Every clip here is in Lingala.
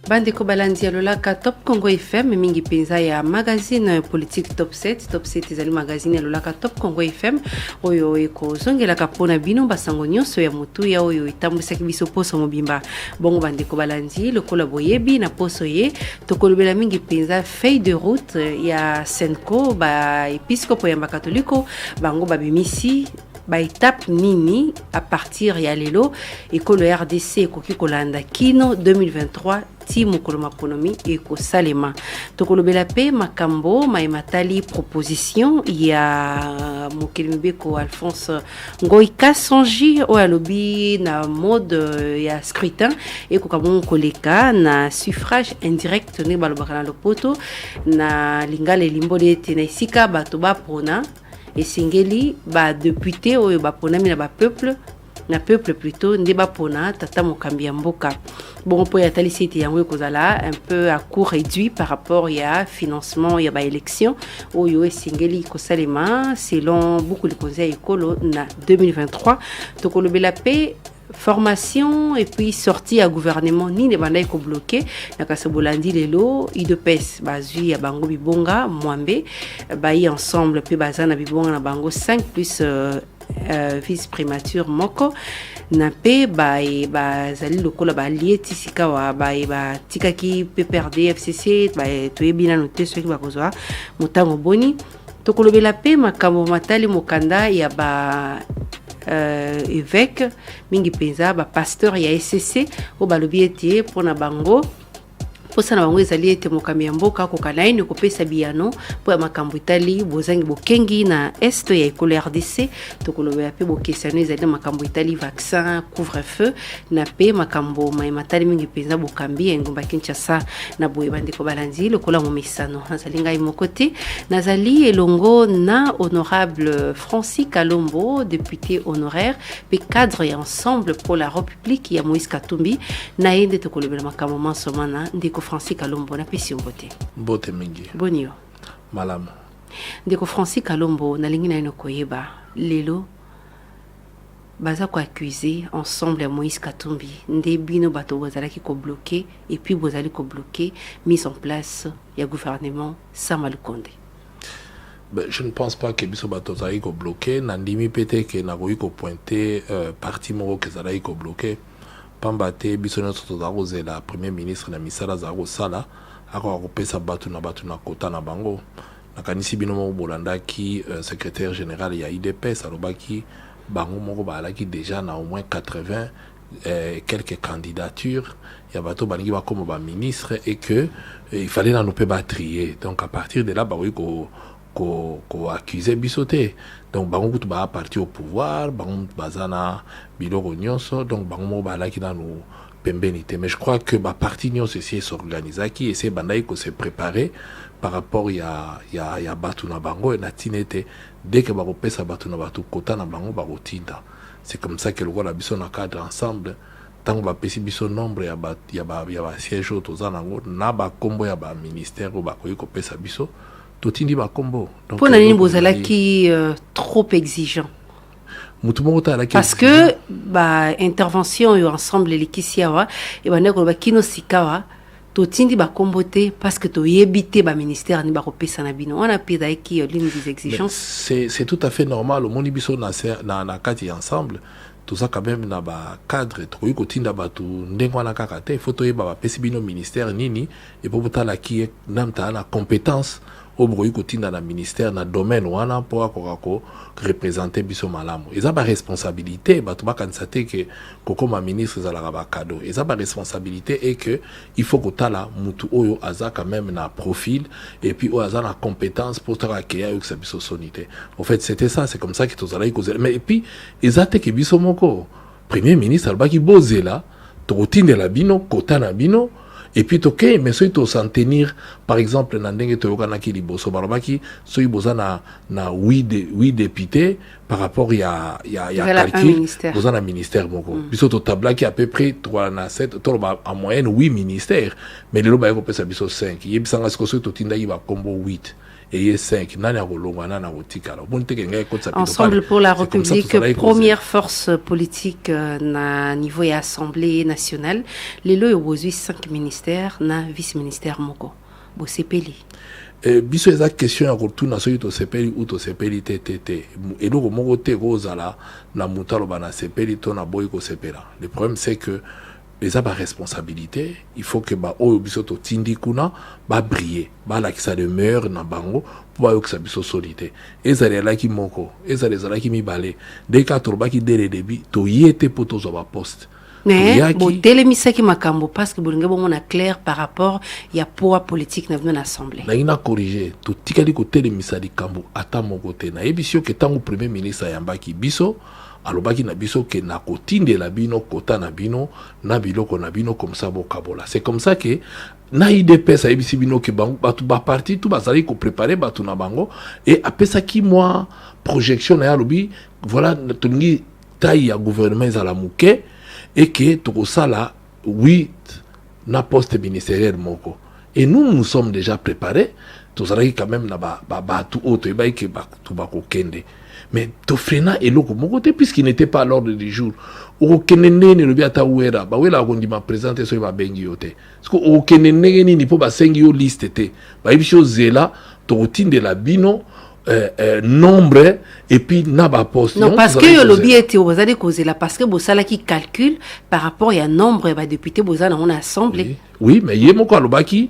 Bande ko balanzi alolaka Top Congo FM mingi penza ya magazine politique Top 7 ezali magazine alolaka Top Congo FM oyo eko zongelaka pona bino basango nyonso ya mutu ya oyo itambusaki biso poso mobimba bongo bande ko balanzi lokola boyebi na poso ye tokolobela mingi penza feuille de route ya Senko ba episcopo ya Katoliko bango babimisi ba étape nini à partir ya lelo ekolo RDC koki kolanda kino 2023 ti mokolo makonomi eko salema tokolobela pe makambo matali proposition ya mokili mibeko Alphonse Ngoïka Songi o alobi na mode ya scrutin eko kabon koleka na suffrage indirect ne balobaka na lopoto na lingala limbole te na isika bato bapona esengeli ba député oyo baponami na ba peuple plutôt nde bapona tata mokambi ya mboka bon po ya talisi ete yango ekozala un peu à court réduit par rapport ya financement ya ba élection oyo esengeli kosalema selon beaucoup de conseils ekolo na 2023 tokolobela pe formation et puis sortie à gouvernement ni ne banda ko bloqué na kasobolandi lelo idepes bazui ya bango bibonga mwambe bayi ensemble pe bazana bibonga na bango 5 plus vice primature moko na pe bazali lokola balie tisika wa ba tikaki PPRD FCC toyebi na note soki bakozwa motango boni tokolobela pe makambo matali mokanda ya ba évêque mingi penza ba pasteur ya SCC o balobi ete pona bango posa na bango ezali ete mokambi ya mboka kokana ine kopesa biyano po ya makambo itali bozangi bokengi na est ya ekolo RDC tokolobela pe bokesano ezali makambo itali vaccin couvre-feu na pe makambo matali mingi penza bokambi ya ngomba Kinshasa na boye bandeko balanzi lokola momesano nazali ngai mokote nazali elongo na honorable Francis Kalombo député honoraire pe cadre ya ensemble pour la République ya Moïse Katumbi na yende tokolobela makambo mansomana ndeko Francis Kalombo na pesi mbote. Mbote mingi. Bonio. Malamu. Ndeko Francis Kalombo na lingi na ino koyeba lelo baza ko accuser ensemble ya Moïse Katumbi nde bino bato bozalaki ko bloquer et puis bozali ko bloquer mise en place ya gouvernement Sama Lukonde. Je ne pense pas que biso bato zali ko bloquer nandimi pete ke na ko pointer parti moko ke zali ko bloquer pambate biso nyonso tozala premier ministre na misala za kosala akopesa batu na kota na bango nakanisi bino moko bolandaki secrétaire général ya IDPS alobaki bango moko balaki déjà na au moins 80 quelques candidatures ya bato balingi bakoma ba ministre et que il fallait na nous pe trier donc à partir de là ko accuser bisoté donc bango kutu ba parti au pouvoir bango bazana biloko nyonso donc bango mo balaki na nous pembenité mais je crois que ba parti nyonso essayer s'organiser qui essayer bandai ko se préparer par rapport ya batu na bango na tinete dès que ba kopesa batu na batu kota na bango ba kotinda c'est comme ça que le roi biso na cadre ensemble tant ba pesi biso nombre ya ba siège tozana ngo na ba kombo ya ba ministère ba ko pesa biso totindi ba kombo donc pour nani bozalaki trop exigeant parce que ba intervention yo ensemble likisiawa et ba ndeko ba kino sikawa totindi ba kombote parce que to yebité ba ministère ni ba kopesa na bino on a pida qui l'une des exigences c'est tout à fait normal au moni biso na kati ensemble tout ça quand même na ba cadre to ko tinda ba tu ndengo na kakate photo yeba ba pesi bino ministère nini et pour botala qui namta na compétence au bruit kotinda na ministère na domaine wana pour akoko représenter biso malamu eza ba responsabilité bato bakansate que kokoma ministre za la ba cadeau eza ba responsabilité et que il faut kotala mutu oyo aza quand même na profil et puis oyo aza na compétence pour tra accueillir avec sa biso sonité en fait c'était ça c'est comme ça que tozala ikoze mais et puis ezate que biso moko premier ministre albaki bozela to kotinda la bino kota na bino. Et puis toke mais soy to s'en tenir par exemple na ndenge to yokana ki liboso balobaki soy bozana na 8 députés par rapport ya calcul bozana ministère moko biso to tablaki à peu près 3 na 7 to en moyenne 8 ministères mais lelo ba ko pesa biso 5 yebisanga siko soy to tinda yi ba combo 8 et 5 nani akolongwa nana kotikala bonte ke ngai kotsa Ensemble pour la République, première force politique na niveau ya Assemblée nationale, lelo yobozwi 5 ministères na vice-ministère moko bo sepeli. Biso eza question ya kotuna soki to sepeli ou to sepeli tete eloko moko te kozala na mutalo bana sepeli to na boyi ko sepela. Le problème c'est que les ba responsabilité, il faut que ba oyo biso to tindi kuna ba briller, ba la kisa de meilleur na bango pour ba yokisa biso solide. Ezali la ki moko, ezali la ki mibale. Dès ka torba ki dès le début to yete poto zo ba poste. Mais bon télémisa ki makambo parce que bolinga bon na clair par rapport ya poids politique na venir l'assemblée. Na ina corriger to tikali ko télémisa di kambo ata moko te na ebisio ke tango premier ministre yambaki biso alobaki na biso ke na kotindela bino kota na bino na biloko na bino comme ça bokabola. C'est comme ça que na IDPS ayebisi bino ke bango batu ba parti tout bazali ko préparer batu na bango et apesa ki moi projection na lobi voilà tolingi taille ya gouvernement za la muke et que tout ça là 8 na poste ministériel moko et nous sommes déjà préparés tout ça quand même na ba tout autre et ba ke ba tout ba ko kende. Mais Tofrena et l'autre côté puisqu'il n'était pas à l'ordre du jour. Au Kenene ne le biata ouera, ba wela gondi ma présenter so ba bengi yote. Parce que au Kenene ni po ba sengi yo liste te. Ba ibisho zela to routine de la bino nombre et puis na ba poste. Non parce que le lobby était aux allez causer là parce que bosala qui calcule par rapport il y a nombre ba député bosala on assemblée. Oui, mais yemo ko lobaki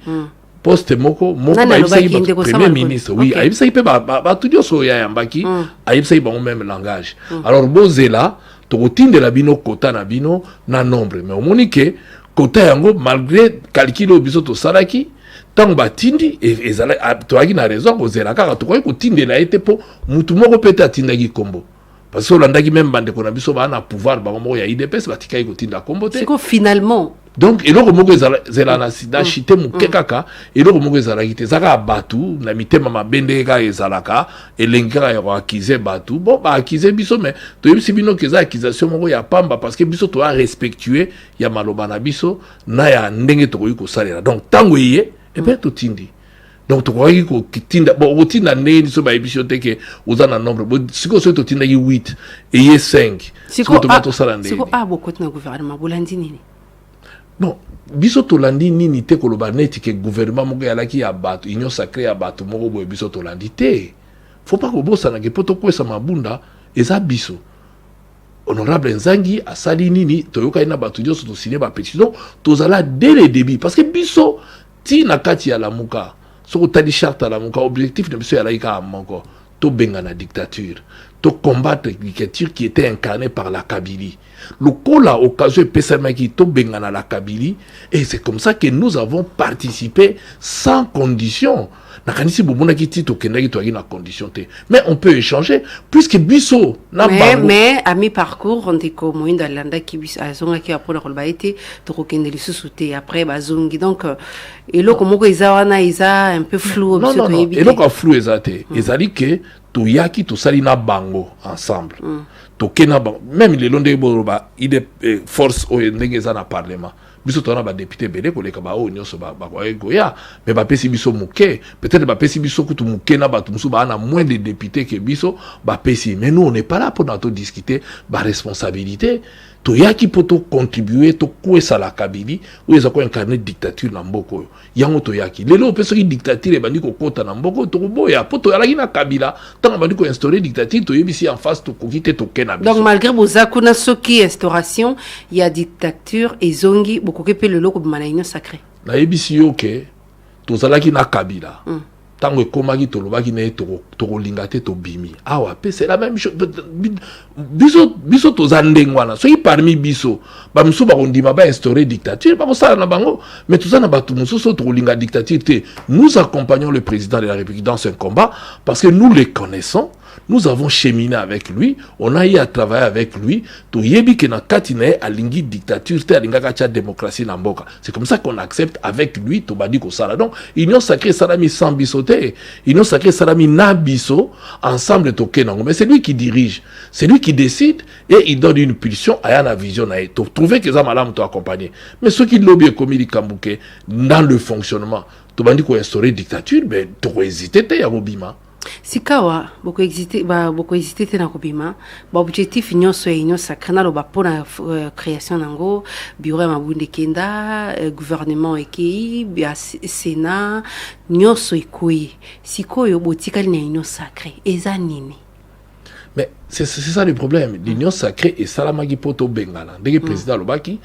poste moko premier ministre oui ayibisa ipe ba tudio so ya yambaki ayibisa ba même langage alors bozela to rotinde la bino kota na bino na nombre mais omonike kota yango malgré calcul biso to salaki tango batindi ezala to aki na raison bozela kaka to ko tinde la ete po mutu moko pete atindaki kombo parce que landaki même bande ko na biso ba na pouvoir ba moko ya IDPS batika ko tinda kombo te. C'est que finalement donc eloko moko ezala na sida chite muke kaka eloko moko ezala kite zaka batu na mitema mabende ka ezalaka elenga ya akize batu bon ba akize biso mais to yebisi bino ke za accusation moko ya pamba parce que biso to a respectuer ya maloba na biso na ya ndenge to ko salela donc tango yé et ben to tindi donc to ko kitinda bon otinda neni so ba ebisio te ke uzana nombre bon siko so to tinda ki 8 et yé 5 siko beaucoup na gouvernement bolandi nini. Non, biso tolandi nini te koloba neti ke gouvernement moko yalaki ya bato union sacrée ya bato moko boye biso tolandi te. Faut pas kobosana ke poto kwesa mabunda eza biso. Honorable Nzangi asali nini toyoka ina bato nyoso to signer ba pétition tozala dès le début parce que biso ti na kati ya lamuka soko tali charte ya lamuka objectif de biso yalaika moko to benga na dictature to combattre la dictature qui était incarnée par la Kabylie. Le cola occasion qui to bengana la Kabylie et c'est comme ça que nous avons participé sans condition. Mais on peut échanger puisque biso mais à mi parcours on dit comme une dalanda qui bis azonga qui après le baité to kokende li susute après bazongi donc et là comme ko izawana isa un peu flou non et donc flou ezate ezali que to yaki to salina bango ensemble to kena même les londe boroba ide force o ndenge za na parlement biso tona ba député belé ko leka ba o nyoso ba goya mais ba pesi biso muke peut-être ba pesi biso kutu muke na ba tumsu ba na moins de députés que biso ba pesi mais nous on n'est pas là pour discuter ba responsabilité to yaki poto contribuer to kwesa la Kabylie ou ezako incarner dictature na mboko yango to yaki lelo peso ki dictature bandi ko kota na mboko to boya poto yalaki na Kabila tanga bandi ko instaurer dictature to yebisi en face to kokite to kena biso. Donc malgré bozakuna soki instauration il y a dictature et zongi boko kepe lelo ko bimana union sacrée na yebisi yo ke to zalaki na Kabila tango ekomaki tolobaki ne tokolinga te tobimi awa pe c'est la même chose biso toza ndenge wana soki parmi biso bamisu bakondima bainstaurer dictature bakosala na bango mais toza na bato mosusu tokolinga dictature te. Nous accompagnons le président de la République dans ce combat parce que nous le connaissons, nous avons cheminé avec lui, on a eu à travailler avec lui to yebi ke na katine alingi dictature te alinga kacha démocratie na mboka. C'est comme ça qu'on accepte avec lui to badi ko sala. Donc union sacrée salami sans biso te, union sacrée salami na biso ensemble to kenango, mais c'est lui qui dirige, c'est lui qui décide et il donne une pulsion à la vision na to trouver que ça madame to accompagner. Mais ce qui lobby comme il kambuke dans le fonctionnement to bandi ko instaurer dictature mais to ko hésiter te ya kobima sikawa boko hésiter te na kobima ba objectif nyonso ya union sacrée na loba pona création nango bureau ya mabunde kenda gouvernement ekei ya sénat nyonso ekoi sikoyo botikali na union sacrée eza nini. Mais c'est ça le problème. L'union sacrée et salamagi poto bengana. Dès que le président Lobaki,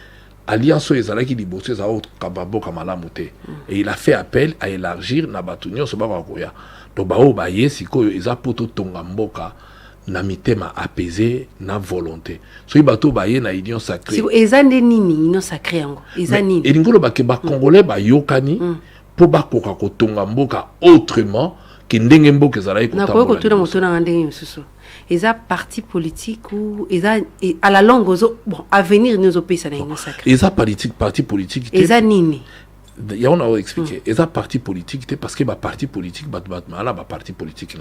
alliance ezalaki liboso ezao kababo kamalamuté. Et il a fait appel à élargir na batunyo so bakoya. To bao baye sikoyo eza poto tonga mboka na mitema apaisé na volonté. So bato baye na union sacrée. Si ezande nini union sacrée yango? Ezani. Et ngolo ba ke ba congolais ba yokani po bakoka ko tonga mboka autrement que ndenge mboka ezalaki ko tambola. Na ko tuna motuna ndenge msusu. Eza parti politique ou eza à la longue bon avenir nous au pays ça n'est sacré. Eza parti politique. Eza nini? Il y a on a expliqué. Eza parti politique parce que ba parti politique ba parti politique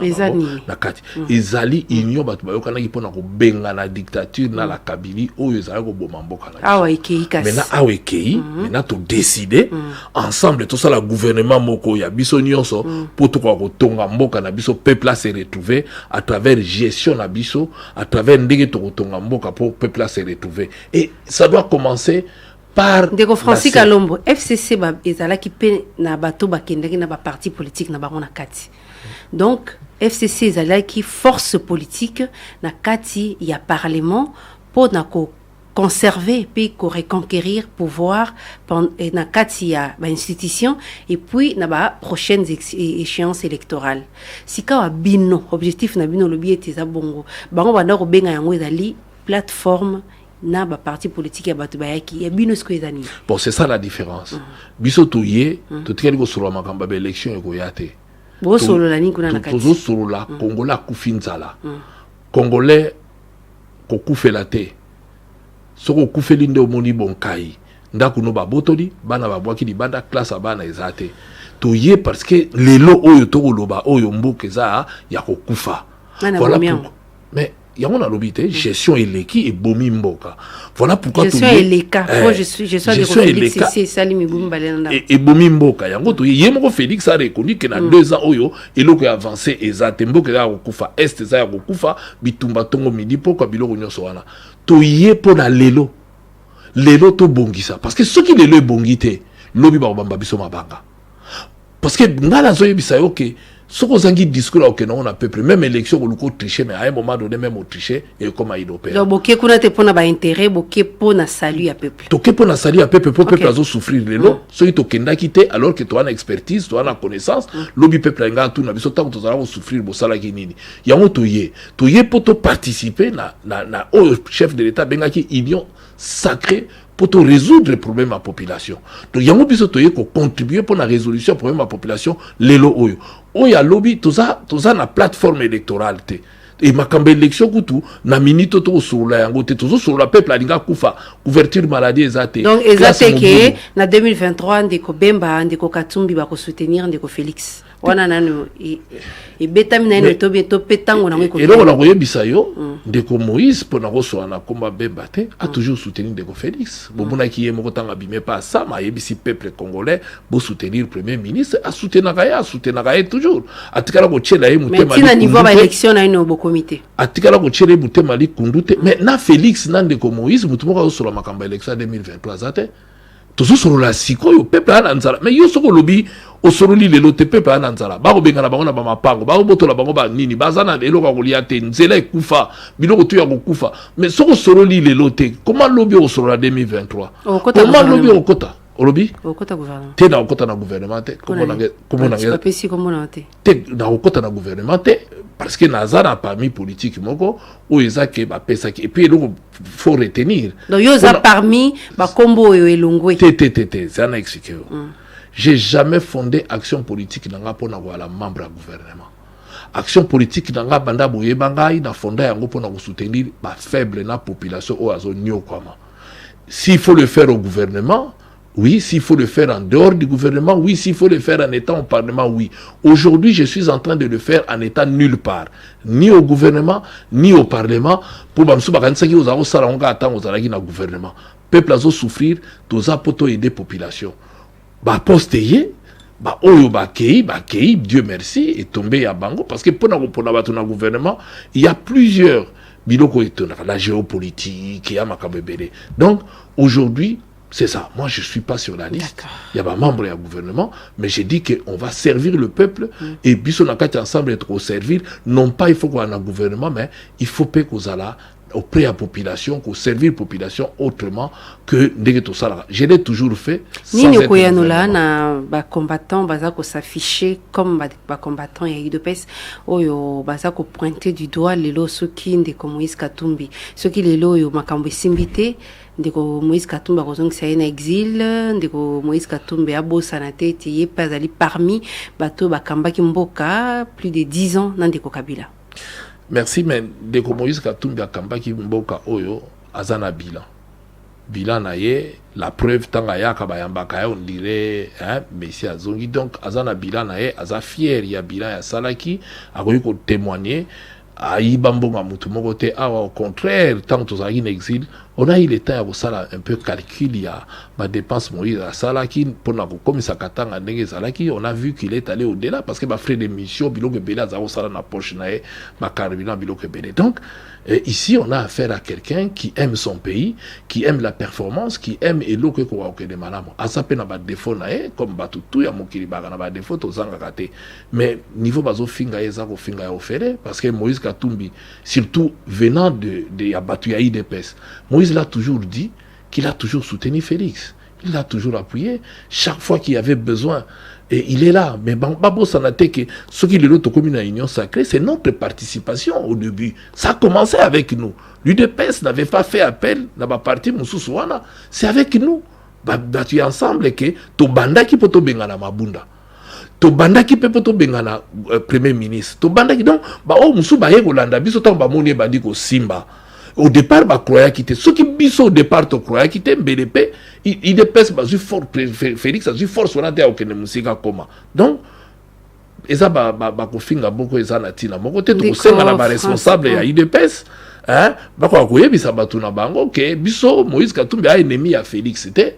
na kati. Ezali union ba bayokana ki pona ko benga na dictature na la Kabylie o ezali ko boma mboka na. Awa ekei kasi. Maintenant awa ekei, maintenant to décider ensemble tout ça la gouvernement moko ya biso nyonso pour to ko tonga mboka na biso peuple se retrouver à travers gestion na biso, à travers ndenge to tonga mboka pour peuple se retrouver. Et ça doit commencer par Ndeko Francis Kalombo FCC ba ezalaki pe na bato bakendaki na ba parti politique na bango na kati. Donc FCC ezalaki force politique na kati ya parlement pour na ko conserver puis ko reconquérir pouvoir na kati ya ba institution et puis na ba prochaines échéances électorales. Sika wa bino objectif na bino lobi ete za bongo bango banda ko benga yango ezali plateforme na ba parti politique ya bato bayaki ya bino sko ezani. Bon c'est ça la différence. Biso toye to tikali ko solo makamba ba élection eko yate. Bo solo la ni kuna na kati. Tozo solo la Congolais kufinzala. Congolais ko kufela te. Soko kufeli nde omoni bonkai. Ndako no ba botoli bana ba bwaki di banda classe bana ezate. Toye parce que lelo oyo to loba oyo mboka za ya ko kufa. Voilà pourquoi. Mais il y a un lobité gestion eleki et bomi mboka. Voilà pourquoi gestion eleka. Moi je suis de c'est Salimi Bumbalenda. Et bomi mboka. Yango to yemoko Félix a reconnu que dans 2 ans oyo eloko avancé ezate mboka ya kokufa est za ya kokufa bitumba tongo midi poko biloko nyonso wana. To ye pona lelo. Lelo to bongisa parce que ceux qui lelo bongité lobi ba bamba biso mabanga. Parce que ngala zo yebisa yo que ce qu'on a dit discours au Kenya on a peuple même élection on a triché mais à un moment donné même on triché et comment il opère. Donc boké kuna te pona ba intérêt boké pona salut à peuple. Toké pona salut à peuple pour peuple azo souffrir les lots ceux qui kenda quitté alors que toi en expertise toi en connaissance lobby peuple nga tout na biso tant que toi souffrir bo sala kinini. Ya ngo toyé pour to participer na au chef de l'état benga ki union sacrée pour te résoudre le problème à la population. Donc, il y a un peu de contribuer pour la résolution du problème à la population, l'élo oyo. Oya lobby, tout ça, na plateforme électorale. Et ma cambe élection, tout, na minute, tout sur la yangote, tout sur la peuple, la kufa, couverture maladie, ezate. Donc, ezate que, na 2023, ndeko Bemba, ndeko Katumbi, bako soutenir, ndeko Félix. Wana nanu et betamina no to beto petango na ngeko. Et donc on a voyé bisayo ndeko Moïse pour na reçoit na combat Bemba a toujours soutenu ndeko Félix. Bobuna ki yemo kotanga bimé pas ça ma yebisi peuple congolais pour soutenir premier ministre a soutenir kaya toujours. Atikala ko tchela yemu tema. Mais niveau ba élection na ino bo comité. Atikala ko tchela yemu tema li kundute mais na Félix na ndeko Moïse mutumoka ko sur makamba élection 2023 zate. Toujours sur la siko yo peuple ananzala mais yo soko lobi osoroli lelo te peuple ananzala bako benga na bango na ba mapango bako botola bango ba nini bazana lelo ka kolia te nzela ekufa biloko tu ya kokufa mais soko soroli lelo te comment lobi osorola 2023 comment lobi okota olobi okota gouvernement te na okota na gouvernement te comment na papesi comment na te na okota na gouvernement te parce que nazara parmi politique moko o ezake ba pesa et puis donc faut retenir donc yo za parmi ba kombo yo elongwe te ça na expliqué. J'ai jamais fondé action politique dans pour avoir la membre du gouvernement. Action politique dans la banda boye bangai na fondé yango pour soutenir la faible na population au azo nyokwama. S'il faut le faire au gouvernement, oui. S'il faut le faire en dehors du gouvernement, oui. S'il faut le faire en étant au parlement, oui. Aujourd'hui, je suis en train de le faire en étant nulle part, ni au gouvernement, ni au parlement. Pour bamsou bakanisa ki ozaro salonga ata ozalaki na gouvernement. Peuple azo souffrir, toza poto aider population. Ba posteye oyo bakei Dieu merci est tombé à bango parce que pour na gouvernement il y a plusieurs biloko etona la géopolitique et makabebele. Donc aujourd'hui c'est ça. Moi, je ne suis pas sur la liste. Il y a pas membre du gouvernement, mais j'ai dit qu'on va servir le peuple et puis on a ensemble être au servir. Non pas il faut qu'on ait un gouvernement, mais il faut pas qu'on aille auprès de la population, qu'on servir la population autrement que tout ça. Je l'ai toujours fait. Ni nous koyano là na ba combattants baza ko s'afficher comme ba combattants ya UDPS oyo baza ko pointer du doigt lelo soki ndeko Moïse Katumbi soki lelo yo makambo simbité ndeko Moïse Katumbi kozongisa ye na exil ndeko Moïse Katumbi abosana te ye pas ali parmi bato bakambaki mboka plus de 10 ans na ndeko Kabila. Merci, mais ndeko Moïse Katumbi akambaki mboka oyo azana bilan. Bilan na ye, la preuve tanga ya kabayambaka on dirait Messi Azongi. Donc azana bilan na ye, aza fier ya bilan ya salaki, akoki ko témoigner ayiba mbonga mutu moko te awa au contraire tant que en exil on a eu le temps à ça un peu calcul il y a ma dépense Moïse à salaki pour na comme ça katanga ndenge salaki on a vu qu'il est allé au-delà parce que ba frais de mission biloko bela za osala na poche na ye ba carburant biloko bela. Donc ici on a affaire à quelqu'un qui aime son pays, qui aime la performance, qui aime eloko ko wa de malamu asape na ba défaut na ye comme batutu ya mokili ba na ba défaut to zanga kate mais niveau bazo finga ye za ko finga ya ofere parce que Moïse Katumbi surtout venant de Abatu ya IDPS, Moïse l'a toujours dit qu'il a toujours soutenu Félix. Il l'a toujours appuyé. Chaque fois qu'il y avait besoin, et il est là. Mais Babo Sanate, ce qui est l'autre commune à Union Sacrée, c'est notre participation au début. Ça a commencé avec nous. L'UDPS n'avait pas fait appel dans ma partie Moussoussouana. C'est avec nous. Battu ensemble que to banda qui peut to bengana mabunda. To banda qui peut to bengana premier ministre. To banda qui donc oh musu ba ye Holanda biso ta ba moni ba di ko Simba. Au départ, bah croyait quitter. Ceux qui bisent au départ, tu croyais quitter BDP, il dépasse bah fort Félix, a fort sur la terre au Kenemusika comment. Donc, eza ba kofinga beaucoup eza natina. Mon côté tu sais la responsable ya IDPS, hein, ba ko akoye bisa batuna bango que biso Moïse Katumbi a ennemi à Félix c'était.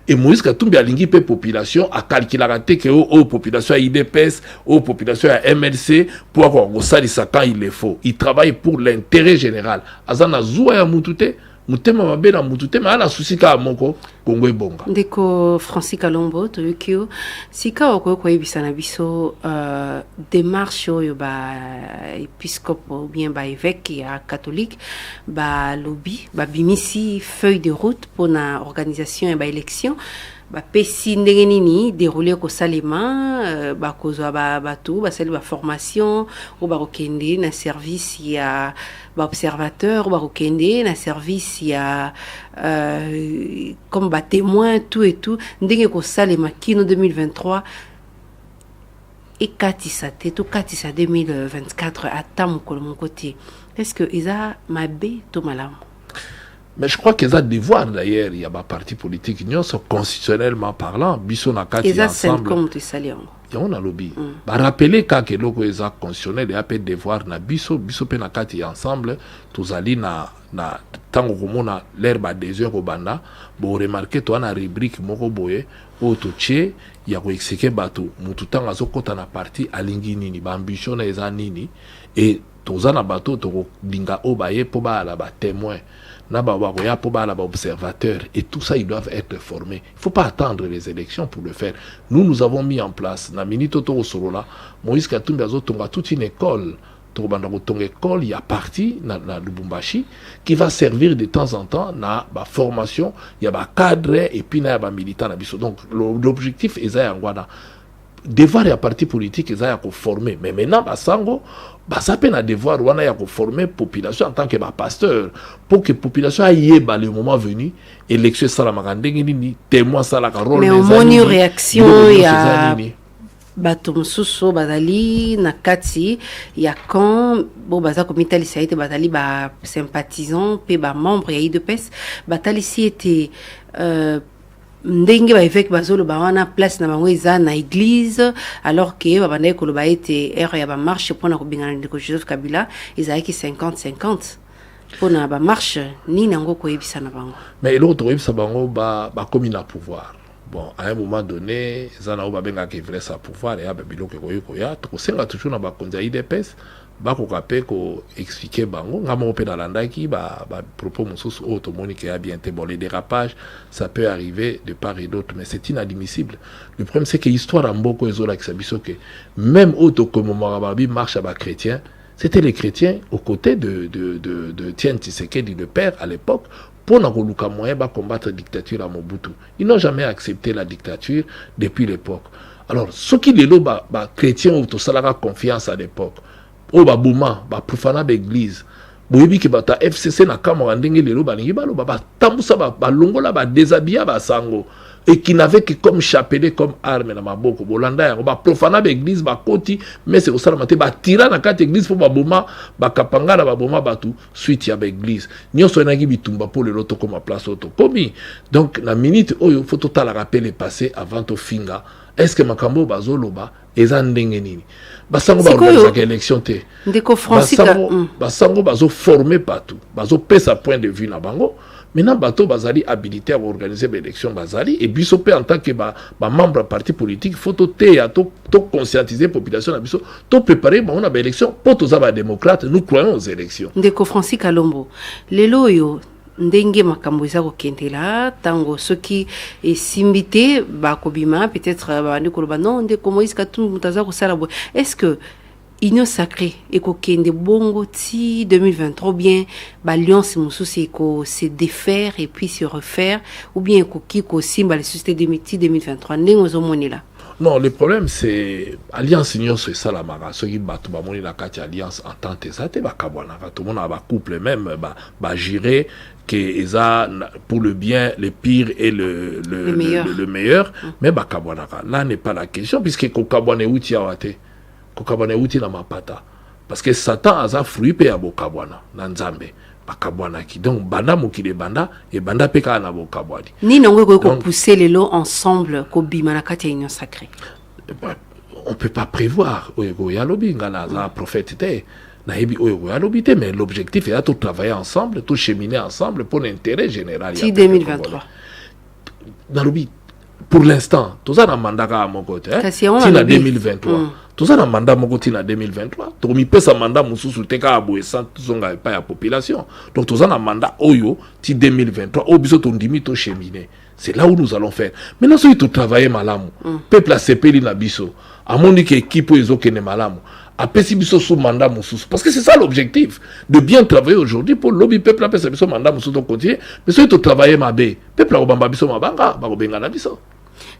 Et Moïse Katumbi a lingi pe population a calculé que aux population à IDPS, aux population à MLC pour avoir ça quand il le faut. Il travaille pour l'intérêt général. Azana zuwa ya mutute, mutema mabe na mutute mais ala souci ka moko Kongo ebonga. Ndeko Francis Kalombo to yukio sika okoko yebisa na biso démarche oyo ba épiscope ou bien ba évêque ya catholique ba lobby ba bimisi feuille de route pour na organisation et ba élection ba pesi ndenge nini dérouler ko salema ba kozwa ba batu ba sali ba formation ou ba okende na service ya ba observateur ou ba okende na service ya comme ba témoin tout et tout ndenge ko salema kino 2023 et katisa te to katisa 2024 ata mokolo mon côté est-ce que isa mabe to malamu. Mais je crois qu'ils ont devoir d'ailleurs, il y a un parti politique, constitutionnellement parlant, biso na kati ensemble. Il y a un lobby. Rappeler quand que loko eza constitutionnel, il y a un devoir na biso pe na kati ensemble, tous ali na tango komona l'herbe adhésion ko banda, bo remarquer to na rubrique moko boye, o to tche ya ko exécuter bato, mutu tanga zokota na parti alingi nini, ba ambition na eza nini et toza na bato to dinga obaye po ba la ba témoin. Observateurs et tout ça ils doivent être formés. Il ne faut pas attendre les élections pour le faire. Nous avons mis en place na minito to sorola Moïse Katumbi azotonga toute une école il y a parti na Lubumbashi qui va servir de temps en temps na ba formation, il y a ba cadre et puis na ba militant na biso. Donc l'objectif est ça ngwana devoir ya parti politique eza ya ko former mais maintenant basango ça peut na devoir wana ya ko former population en tant que pasteur pour que population aille ba le moment venu élection sala makandenge nini témoin sala ka rôle mais au moins réaction ya bato mususu bazali na kati ya quand bo baza komitali saite bazali ba sympathisant pe ba membre ya IDPS batali si était ndenge ba évêque bazolo ba wana place na bango eza na église alors que ba banaye ko ba été ère ya ba marche pour na ko bingana ndeko Joseph Kabila ezaki 50-50 pour na ba marche ni nango ko yebisa na bango mais l'autre yebisa bango ba comme na pouvoir Bon, à un moment donné, Zana ou babenga qui voulait sa pouvoir et a babilo que koya to senga toujours na ba konza IDPS ba ko kapé ko expliquer bango ngamo pe na landaki ba propos mususu automonique a bien été bon les dérapages ça peut arriver de part et d'autre mais c'est inadmissible. Le problème c'est que l'histoire en boko ezola ki sabiso que même auto comme Marababi marche à ba chrétien, c'était les chrétiens aux côtés de Tien Tshisekedi le père à l'époque pour combattre la dictature à Mobutu. Ils n'ont jamais accepté la dictature depuis l'époque. Alors, ce qui les chrétiens ont tout ça confiance à l'époque. Au Babouma, profana l'église. Boyebi ki bata FCC na Kamara ndenge lelo balingi baloba batambusa balongola ba déshabiller ba sango et qui n'avait que comme chapelet comme arme na maboko bolanda yango ba profana l'église ba koti mais c'est au sala mate ba tira na kati église pour baboma ba kapanga na baboma batu suite ya ba église nyonso na bitumba pour le loto comme place auto komi donc na minute oyo faut total rappeler passé avant to finga est-ce que makambo bazoloba eza ndenge nini basango ba organiser élection te ndeko Francisca basango bazo former partout bazo pesa point de vue na bango maintenant bato bazali habilité à organiser l'élection bazali et biso pe en tant que membre parti politique faut to conscientiser population na biso to préparer on a élection pour tous ba démocrate nous croyons aux élections ndeko Francisca Lombo lelo yo ndenge makambo eza kokentela tango soki esimbité bakobima peut-être bandi koloba non ndeko Moïse Katumbi mutaza kosala bo est-ce que Union sacrée et kokende bongo ti 2023 bien l'alliance mususi ko se défaire et puis se refaire ou bien koki ko simba les sociétés de 2023 ndenge ozomonela? Non, le problème c'est alliance union c'est ça la mara ce qui batu ba moni la kati alliance entente ça te ba kabwana tout le monde ba couple même ba gérer que eza pour le bien le pire et le meilleur mais ba kabwana là n'est pas la question puisque ko kabwana uti awate ko kabwana uti na mapata parce que Satan a fruit pe ya bokabwana na nzambe bakabwana ki donc banda mokile banda et banda peka na bokabwani ni nango ko pousser les lots ensemble ko bima na kati ya union sacrée. On peut pas prévoir oyo ya lobi ngala za prophète te na yebi oyo ya lobi te mais l'objectif est de travailler ensemble tout cheminer ensemble pour l'intérêt général ya 2023 na lobi pour l'instant tout ça na mandaka moko te ti na 2023 tout ça na mandat moko ti na 2023 to mi pesa mandat mususu te ka boye sans zonga pa ya population donc tout ça na mandat oyo ti 2023 obiso to ndimi to cheminer c'est là où nous allons faire maintenant so to travailler malamu peuple a sepeli na biso amondi ke équipe ezo kene malamu apesi biso sous mandat mususu parce que c'est ça l'objectif de bien travailler aujourd'hui pour lobby peuple apesa biso mandat mususu to continuer mais so to travailler mabe peuple a obamba biso mabanga ba kobenga na biso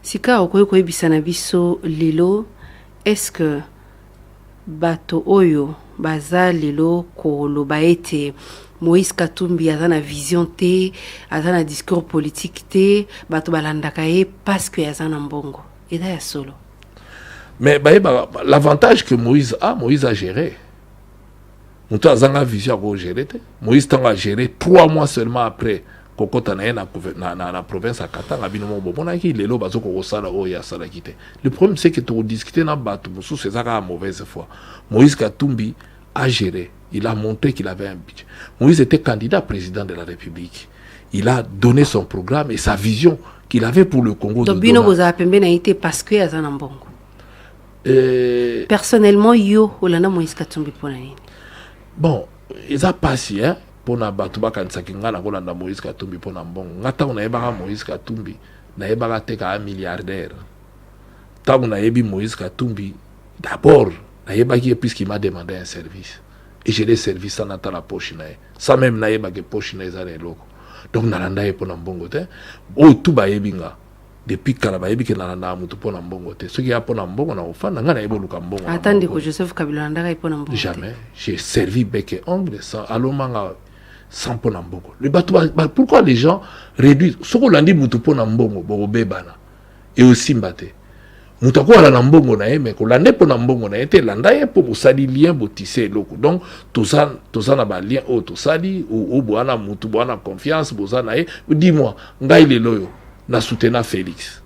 sika okoyi koyebisa na biso lelo est-ce que bato oyo baza lelo koloba ete Moïse Katumbi aza na vision te aza na discours politique te bato balandaka ye parce que aza na mbongo eza ya solo mais l'avantage que Moïse a géré muto azanga vision ko gérer te Moïse tanga géré 3 mois seulement après kokota na province à Katanga bino mo bona ki lelo bazo ko sala o ya sala kite. Le problème c'est que to discuter na bato musu c'est ça la mauvaise foi. Moïse Katumbi a géré, il a montré qu'il avait un budget. Moïse était candidat président de la République. Il a donné son programme et sa vision qu'il avait pour le Congo. Donc bino boza pembe na été parce que azana mbongo. Personnellement yo olana Moïse Katumbi pona nini? Bon, ils a passé hein pona bato bakanisaki nga na kolanda Moïse Katumbi pona mbongo nga ntango nayebaka Moïse Katumbi nayebaka te ka milliardaire ntango nayebi Moïse Katumbi d'abord nayebaki puisqu'il m'a demandé un service et je l'ai servi sans attendre la poche naye sans même nayebaki poche naye eza na eloko donc nalanda ye pona mbongo te oyo tu bayebi nga depuis kala bayebi ke nalanda mutu pona mbongo te soki ya pona mbongo na ofanda nga nayebi oluka mbongo attendez que Joseph Kabila landaka ye pona mbongo jamais j'ai servi bec et ongle sans alomanga sans pona mbongo le bato pourquoi les gens réduisent soko landi mutu pona mbongo bobebana et aussi mbate mutu ko ala na mbongo na ye mais ko lande pona mbongo na ye te landa ye po bosali lien botissé loko donc tout ça na ba lien o to sali ou boana mutu boana confiance bozana ye dis-moi ngai le loyo na soutenir Félix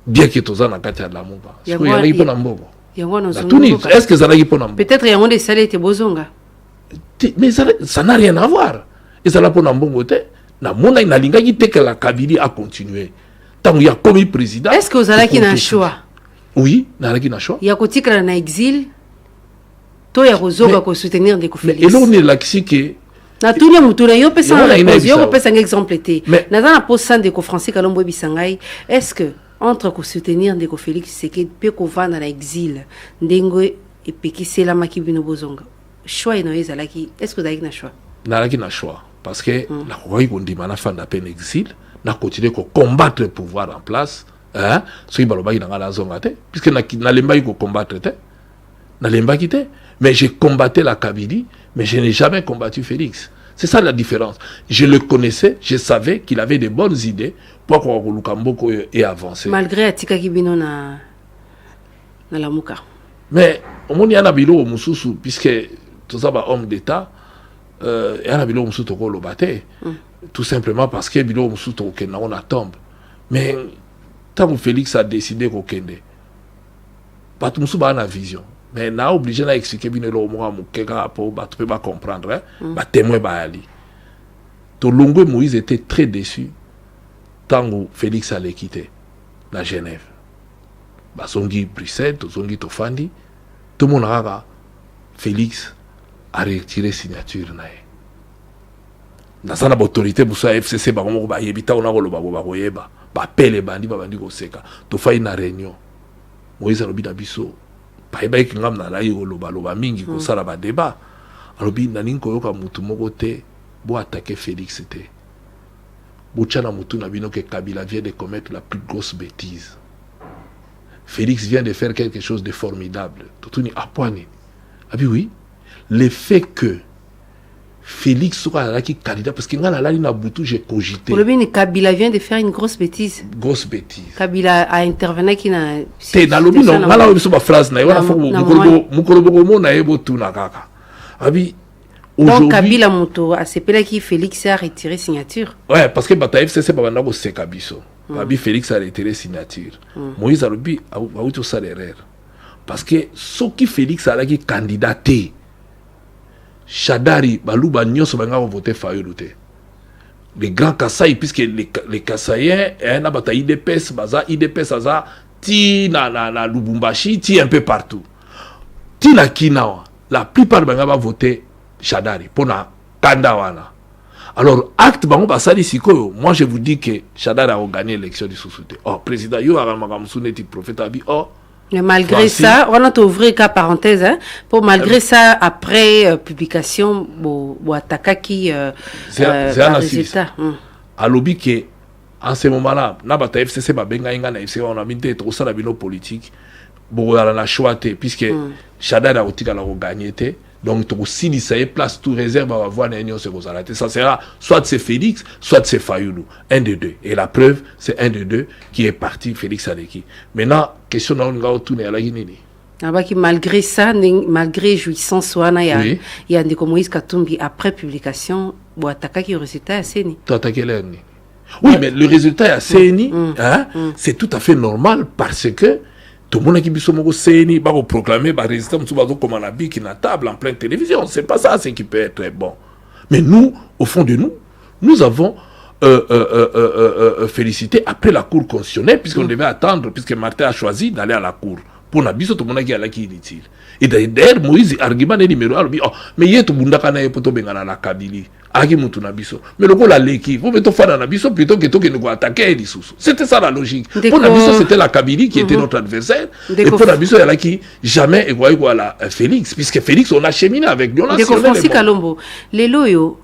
bien que tout ça na kati ya la mumba parce que yali pona mbongo est-ce que ça lagi pona mbongo peut-être yango de salé te bozonga mais ça n'a rien à voir et ça là pona mbongo te na mona ina lingaki te que la Kabylie a continué tant il y a comme président. Est-ce que vous avez un choix? Oui, na un choix. Il y a kotikala na exil to ya kozoga ko soutenir Ndeko Félix. Et là on est là que na tout le monde yo pesa un exemple était na na poste Ndeko Francis Kalombo bisangai. Est-ce que entre ko soutenir Ndeko Félix c'est que peut ko vendre na exil ndengo et pekisela makibino bozonga choix ino ezalaki? Est-ce que vous avez un choix? Na un choix parce que la roi kondima na fin d'appel exil na continuer ko combattre le pouvoir en place. Hein, so ibaloba ina ngala zonga te puisque na lemba ko combattre te na lemba kité, mais j'ai combattu la Kabylie, mais je n'ai jamais combattu Félix. C'est ça la différence. Je le connaissais, je savais qu'il avait de bonnes idées pour que Lukamboko ait avancé. Malgré Atika Kibino na la Muka. Mais au monde y a bilo mususu puisque tout ça ba homme d'état y a bilo mususu to ko lobate tout simplement parce que bilo mususu to ke na on tombe. Mais tant que Félix a décidé qu'on kende, pas tout le monde a une vision. Mais n'a obligé d'expliquer bien le mot à quelqu'un pour tu peux pas comprendre. Bah témoin bah ali. Tolongo Moïse était très déçu tant que Félix allait quitter la Genève. Bah songi Bruxelles, songi Tofandi, tout le monde a Félix a retiré signature nae. Dans sa autorité pour ça FCC bah on va yebita on a le ba yeba. Ba pele bandi ko seka to fa ina réunion Moïse alobi na biso pa eba ki ngam na la yo loba mingi ko sala ba débat alobi na ninko yoka mutu moko te bo attaquer Félix te bo tchana mutu na bino que Kabila vient de commettre la plus grosse bêtise. Félix vient de faire quelque chose de formidable totuni apwani abi oui le fait que Félix sera qui candidat parce que dans la ligne Boutou j'ai cogité. Pour le Kabila vient de faire une grosse bêtise. Grosse bêtise. Kabila a intervenu qui n'a. C'est dans le non. Là on ma phrase na. Wana faut mukolobo na ebo tu na kaka. Abi aujourd'hui. Donc Kabila moto a sepela qui Félix a retiré signature. Ouais parce que bata FCC ba banda ko seka biso. Abi Félix a retiré signature. Moïse Arobi a eu tout ça l'erreur. Parce que ce qui Félix a qui candidaté Chadari, Balouba, Nyos, Banga vont voter Fayoulute. Les grands Kassai, puisque les Kassaïens, un abata IDPS, Baza, IDPS, Aza, Ti na Lubumbashi, Ti un peu partout. Ti na Kinawa, la plupart Banga vont voter Chadari, pour na Kandawana. Alors, acte Bango Basali Sikoyo, moi je vous dis que Chadari a gagné l'élection du Soussouté. Oh, président, yo a Magamsoune, prophète Abi, oh. Mais malgré ça, on a ouvert cas parenthèse, hein, pour malgré ça, après publication, bon, attaquer qui résultat. À l'objet que en ce moment-là, n'abata FCC ba benga inga na FCC on a mis des trop ça la bino politique, bon on a choisi puisque Chadari a otika la gagné té. Donc, si ça est place tout réserve, on va voir l'union se arrêter. Ça sera soit c'est Félix, soit c'est Fayoulou. Un des deux. Et la preuve, c'est un des deux qui est parti, Félix Aleki. Maintenant, question dans le tourner à la Guinée. Malgré ça, malgré jouissance, il y a des Moïse Katumbi après publication, pour attaquer qui résultat à CENI. Oui, mais le résultat à CENI, c'est tout à fait normal parce que tout le monde qui biso CENI va proclamer la résistance comme un habit qui n'a table en pleine télévision. C'est pas ça, c'est qui peut être bon. Mais nous, au fond de nous, nous avons félicité après la Cour constitutionnelle, puisqu'on devait attendre, puisque Martin a choisi d'aller à la Cour. Pour Nabiso, tout le monde qui est inutile. Et d'ailleurs, Moïse, argument numéro 1, mais il y a tout le monde qui est la Kabylie. Mais le la leki, vous mettez faire Nabiso plutôt que nous attaquer les sous. C'était ça la logique. Pour Nabiso, c'était la Kabylie qui était notre adversaire. Et pour Nabiso, il y a qui jamais égoïe à Félix, puisque Félix, on a cheminé avec lui. Des Francis Kalombo, les loyaux,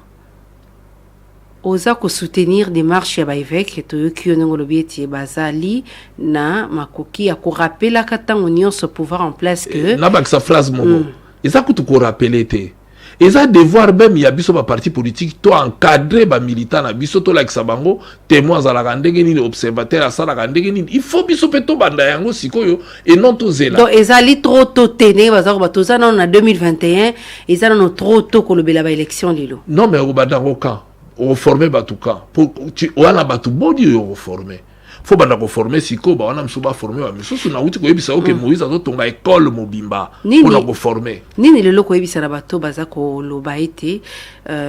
oza ko soutenir des marches ya évêque to ki onongolobi eti bazali na makoki ya ko rappeler katango nyonso pouvoir en place que na ba sa phrase momo eza ko ko rappeler te eza devoir même ya biso ba parti politique to encadrer ba militant na biso to like sabango témoins à la ndenge nini observateur à sala ndenge nini il faut biso peto banda yango sikoyo et non to zela donc ezali trop tôt tene bazako batoza na 2021 ezala no trop tôt ko lobela ba élection lilo non mais au badango kan on former batuka pour tu wana batu bodi yo former faut banda ko former siko ba wana msuba former ba misusu na uti ko yebisa oke Moïse azo tonga école mobimba pour na ko former nini lelo ko yebisa na bato bazako loba ete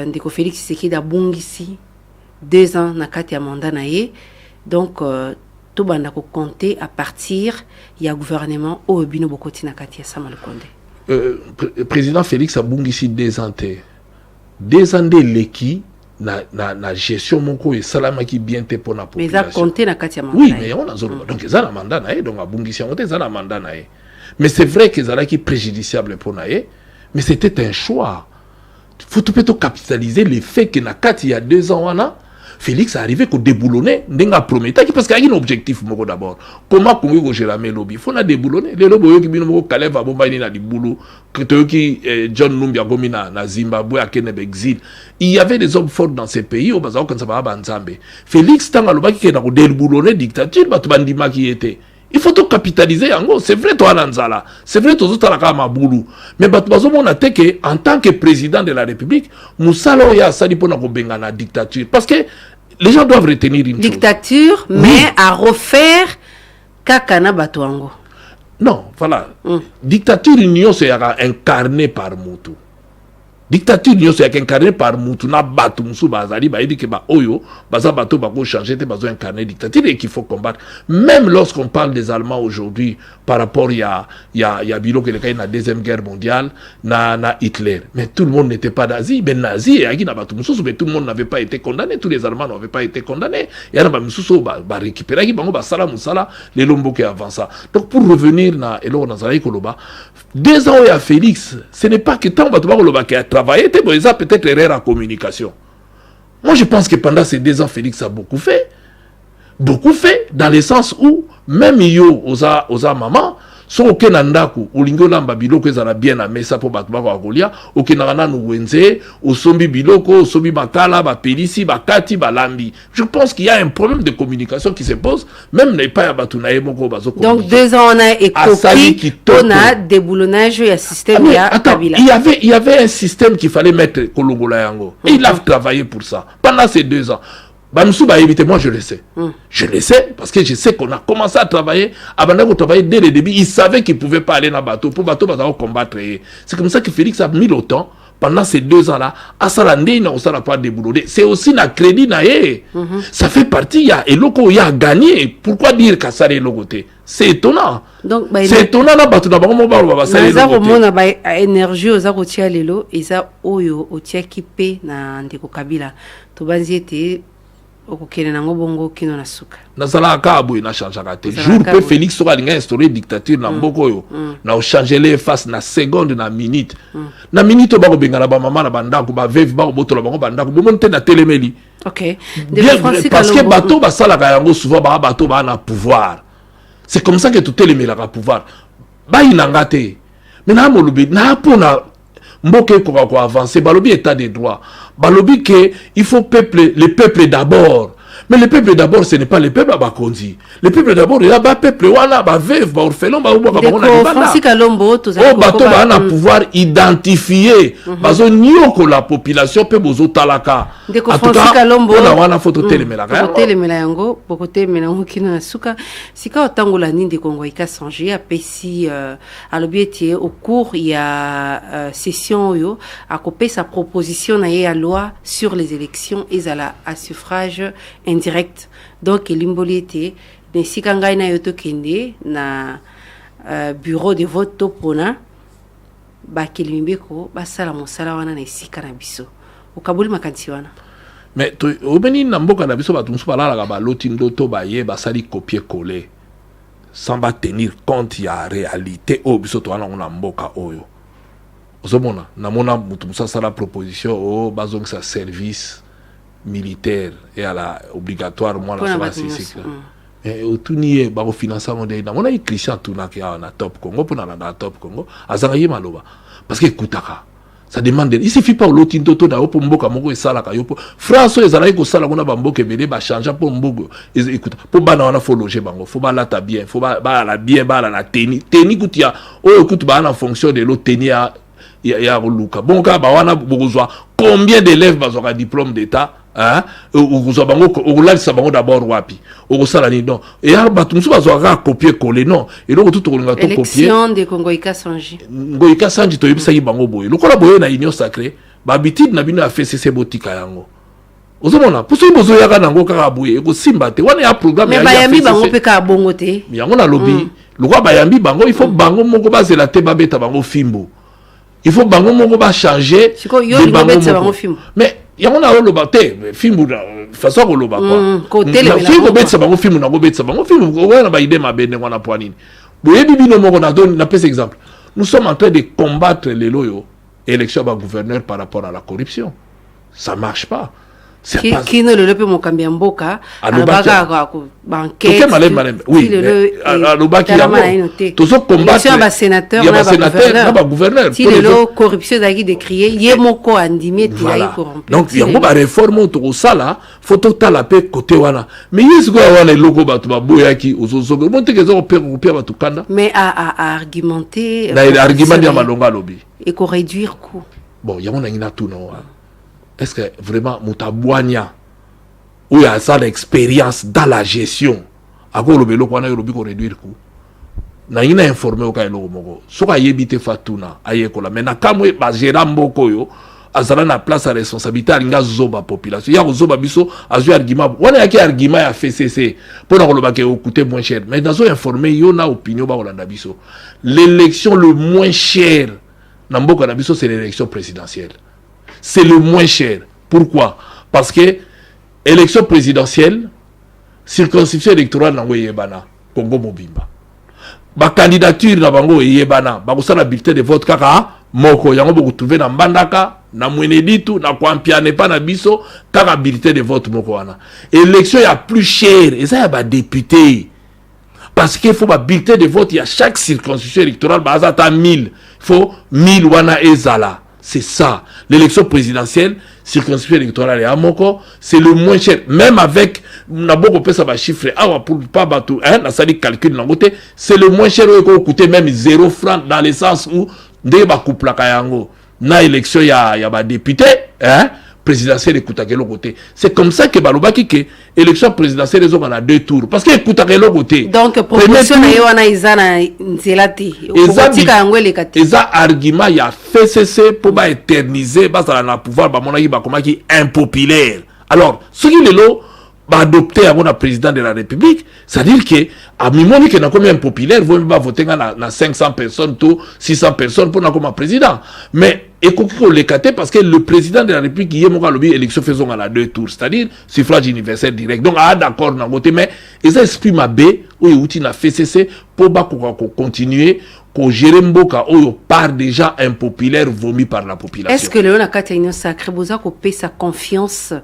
ndeko Félix Tshisekedi abungisi 2 ans na kati ya mandat na ye. Donc tout banda ko compter à partir ya gouvernement au bino bokoti na kati ya Sama Lukonde. Président Félix abungisi 2 ans te. 2 ans de leki na gestion moko et salama qui bien te pour la population. Mais ça compté na kati ya mandat. Oui, mais on a zolo. Donc ça na mandat na donc abungisi on ça na mandat na. Mais c'est vrai que ça là qui préjudiciable pour na, mais c'était un choix. Faut tout plutôt capitaliser le fait que na kati il y a 2 ans wana Félix est arrivé qu'au déboulonner ndenga promettre parce qu'il y a un objectif moko d'abord. Comment Congo go gérer mes lobby? Faut na déboulonner. Les lobby qui bino moko Caleb Abomba ni na dibulu, que qui John Numbi Agomina na Zimbabwe à Kenebe exil. Il y avait des hommes forts dans ces pays au bazao quand ça va banzambe. Félix tanga lobaki ke na ko déboulonner dictature batu bandima qui était. Il faut tout capitaliser en gros. C'est vrai toi Nanzala. C'est vrai toi tout la Maboulou. Mais batu bazo mona te que en tant que président de la République, Moussalo ya sali pona ko benga na dictature parce que les gens doivent retenir une dictature, chose. Mais à refaire kakana batuango. Non, voilà. Dictature union c'est incarné par Moutou. Dictature union c'est incarné par Moutou na batu musu bazali ba que ba oyo baza bato ba ko changer te bazo incarner dictature et qu'il faut combattre. Même lorsqu'on parle des Allemands aujourd'hui par rapport il y a bilo que le cas na deuxième guerre mondiale na Hitler. Mais tout le monde n'était pas nazi, ben nazi et agi na batu musu mais tout le monde n'avait pas été condamné, tous les Allemands n'avaient pas été condamnés. Et na ba musu ba récupérer ki bango ba sala musala les lombo qui avant ça. Donc pour revenir na elo na zali koloba 2 ans à Félix, ce n'est pas que tant batu ba koloba qui a travaillé, ça peut-être erreur en communication. Moi je pense que pendant ces 2 ans Félix a beaucoup fait dans le sens où même yo oza maman so okena ndaku olingo lamba biloko ezala bien na mesa po bato bako akolia okena na wenze osombi biloko osombi makala ba pelisi bakati balambi. Je pense qu'il y a un problème de communication qui se pose même n'est pas ya bato na moko bazo. Donc 2 ans on a écouté on a déboulonnage ya système ya Kabila. Il y avait un système qu'il fallait mettre kolongola yango et il a travaillé pour ça pendant ces 2 ans. Moi je le sais. Je le sais parce que je sais qu'on a commencé à travailler. Avant de travailler dès le début, il savait qu'il ne pouvait pas aller dans le bateau. Pour le bateau, il va combattre. C'est comme ça que Félix a mis le temps pendant ces 2 ans-là. À Salandé, il n'a pas déboulonné. C'est aussi un crédit. Ça fait partie. Il y a Eloko, il y a gagné. Pourquoi dire qu'à ça est logoté? C'est étonnant. Donc, c'est étonnant là bateau d'abord mon baro va ça est énergie aux arotia lelo et ça oyo otia kipe na ndeko Kabila. To banziete okokene nango bongo kino na suka nazala ka boy na changer kate jour pe Félix sera linga instaurer dictature na mboko yo na o changer les face na seconde na minute na minute ba ko benga na ba mama na bandako ba veuve ba ko botola ba ko bandako bo monte na telemeli. OK parce que bato ba sala ka yango souvent ba bato ba na pouvoir. C'est comme ça que tout telemela ka pouvoir ba inanga te mais na mo lobi na pona mboke ko avancer balobi état de droit balobi que il faut le peuple d'abord. Mais le peuple d'abord, ce n'est pas le peuple à Bakonzi. Le peuple d'abord, il y a un peuple, voilà, veuve, orphelin, on a pouvoir identifier. Parce que la population peut vous talaka. En tout cas, on a photo télémélango, beaucoup télémélango qui n'a suka. Si quand on a ni de Congo, il a changé, à Pessi, à l'objet au cours, il y a session yo, à couper sa proposition à la loi sur les élections et à suffrage indirect. Donc l'imboliété mais si quand gagne na yoto kende na bureau de vote topona ba kilimbeko ba sala mosala wana na isika na biso okabuli makanti wana mais to obeni na mboka na biso batumsu bala la ba loti ndoto ba ye ba sali copier coller sans ba tenir compte ya réalité o biso to wana na mboka oyo ozomona na mona mutumsa sala proposition o bazong sa service militaire et à la obligatoire moi la statistique et autour ba financement de na mona Christian Tunaki na Top Congo pour na Top Congo azangaye maloba parce que kutaka ça demande il suffit pas l'autre toto da pour mboka moko esala ka yopo France ezala ko sala kuna ba mboka belé ba changer pour mbogo écoute pour bana wana faut loger bango faut ba lata bien faut ba la bien ba la tenir kutia o écoute ba en fonction de l'autre tenir ya luka bon ka ba wana bozwa combien d'élèves bazora diplôme d'état hein ou bango ou là ça bango d'abord wapi ou ça la ni non et ya batumsu bazora copier coller non et donc tout on va tout copier élection de Congo Ikasanji to yebisa yi bango boye lokola boye na union sacrée ba habitude na bino a fait cc botika yango ozomona pour ceux bozo yaka nango kaka boye ko simba te wana ya programme ya bayambi bango pe ka bongo te yango na lobby le roi bayambi bango il faut bango moko bazela te babeta bango fimbo il faut bango moko ba changer de bango fimbo mais yango na loba te fimbo façon ko loba quoi fimbo betsa bango fimbo na go betsa bango fimbo ko wana ba idée mabende wana poanini boye bibino moko na don na pèse exemple nous sommes en train de combattre les loyaux élection ba gouverneur par rapport à la corruption ça marche pas. Qui ne le peut mon cambier mboka alobaka banquet oui alobaki toujours combattre ba sénateur na ba gouverneur si le corruption dagi décrier yemoko andimé tiai corrompu donc yango ba réforme to sala photo tala pe côté wana mais yesko wana logo batu ba boyaki ozozo monte ke zo pe batu kanda mais à argumenter argument ya malonga lobi et ko réduire coût bon yango na ngina tout non. Est-ce que vraiment Moutabouania où il y a ça l'expérience dans la gestion à quoi le vélo qu'on a eu le réduire coût na ina informé au cas moko soka yebite fatuna ayekola mais na kamwe ba gérer mboko yo azala na place à responsabilité alinga zoba population ya zoba biso azu argument wana yaki argument ya FCC pour na koloba ke coûter moins cher mais dans informé yo na opinion ba kolanda biso l'élection le moins cher na mboko na biso c'est l'élection présidentielle. C'est le moins cher. Pourquoi? Parce que élection présidentielle, circonscription électorale na yebana, Congo Mobimba. Ba candidature na bango yebana, ba kosala bulletin de vote kaka moko yango boko trouver na Mbandaka, na Mweneditu, na Kwampiane pa na biso kaka bulletin de vote moko wana. Élection ya plus cher, et ça ya ba député. Parce qu'il faut ba bulletin de vote, il y a chaque circonscription électorale ba azata 1000. Il faut 1000 wana ezala. C'est ça. L'élection présidentielle, circonscription électorale et Amoko, c'est le moins cher. Même avec, on a beaucoup de ça chiffre, pour pas battre, la salle calcul dans côté, c'est le moins cher qui coûte même 0 francs dans le sens où, dès que couple la kayango, na élection, il y a des députés, présidentielle écoute à quel côté. C'est comme ça que balobaki que élection présidentielle ils ont à 2 tours parce que écoute à quel côté. Donc proposition na yo na izana nzelati okotika ngwele kati. Eza argument ya FCC pour ba éterniser ba ça na pouvoir ba monaki ba komaki impopulaire. Alors ce qui est là ba adopter à mon président de la République, c'est-à-dire que à mimoni que na comme impopulaire vous ba voter na 500 personnes tout 600 personnes pour na comme président. Mais et qu'on le caté parce que le président de la République qui est mon lobby élection faisons à la 2 tours, c'est-à-dire suffrage universel direct. Donc d'accord na côté mais ils expriment B ou outil na FCC pour ba continuer ko gérer mboka ou part déjà impopulaire vomi par la population. Est-ce que le na kati union sacré boza ko paie sa confiance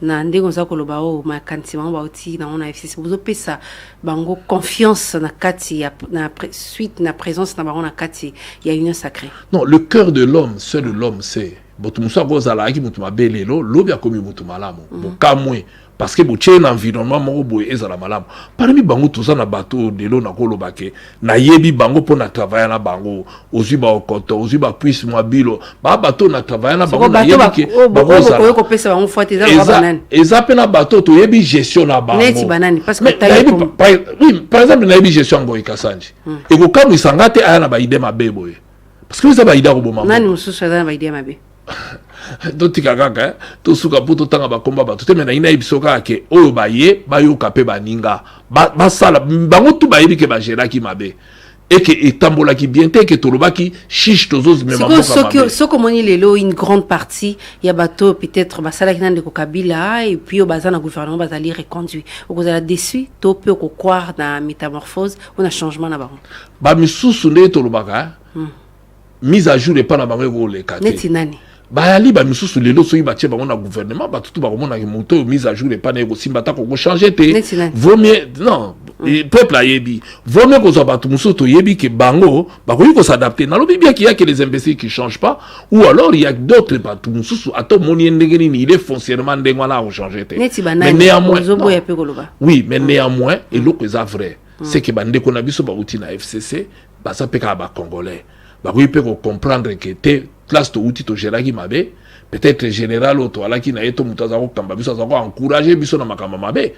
na ndenge za ko loba o makanti ba uti na ona FCC bozo pesa bango confiance na kati ya na suite na présence na ba na kati ya union sacrée. Non, le cœur de l'homme, seul l'homme c'est botumsa gozala ki mutuma belelo lobi akomi mutuma lamu bokamwe parce que botie na environnement moko boye ezala malamu parmi bango tout ça na bateau de l'eau na koloba ke na yebi bango pour na travailler na bango ozwi ba okoto ozwi ba puisse mobile ba bateau na travailler na bango na yebi ke bango ko pesa bango foite ezala banane ezape na bateau to yebi gestion na bango neti banane parce que tayebi oui par exemple na yebi gestion ngo ikasanji et ko kamu isangate aya na ba idée mabe boye parce que ça ba idée ko boma nani mususu na ba idée mabe dotika kaka to suka poto tanga bakomba bato te mena ina ibisoka ke oyo baye bayoka pe baninga basala bango tu bayebi ke bageraki mabe et que etambolaki bien te ke tolobaki chiche tozozi même mabe soko moni lelo une grande partie ya bato peut-être basalaki nande ko Kabila et puis au bazana gouvernement bazali reconduit okozala déçu to peut ko croire na métamorphose ou na changement na bango ba misusu nde tolobaka mise à jour et pas na bango ko le kate neti nani bayali ba misusu lelo soki batie bango na gouvernement batutu bakomona ke moto mise à jour et pas na ko simba ta ko changer te vaut mieux non peuple ayebi vaut mieux ko zo batu mususu to yebi ke bango bakoyi ko s'adapter na lobi bien qu'il y a que les imbéciles qui changent pas ou alors il y a d'autres batu mususu ato moni ndengeni ni il est foncièrement ndengwana ko changer te mais néanmoins oui mais néanmoins et l'autre est vrai c'est que bande ko na biso ba outil na FCC ba ça peka ba congolais bakoyi pe ko comprendre que te classe to outil to géraki mabe peut-être général auto alaki na eto mutaza ko kamba biso za ko encourager biso na makamba mabe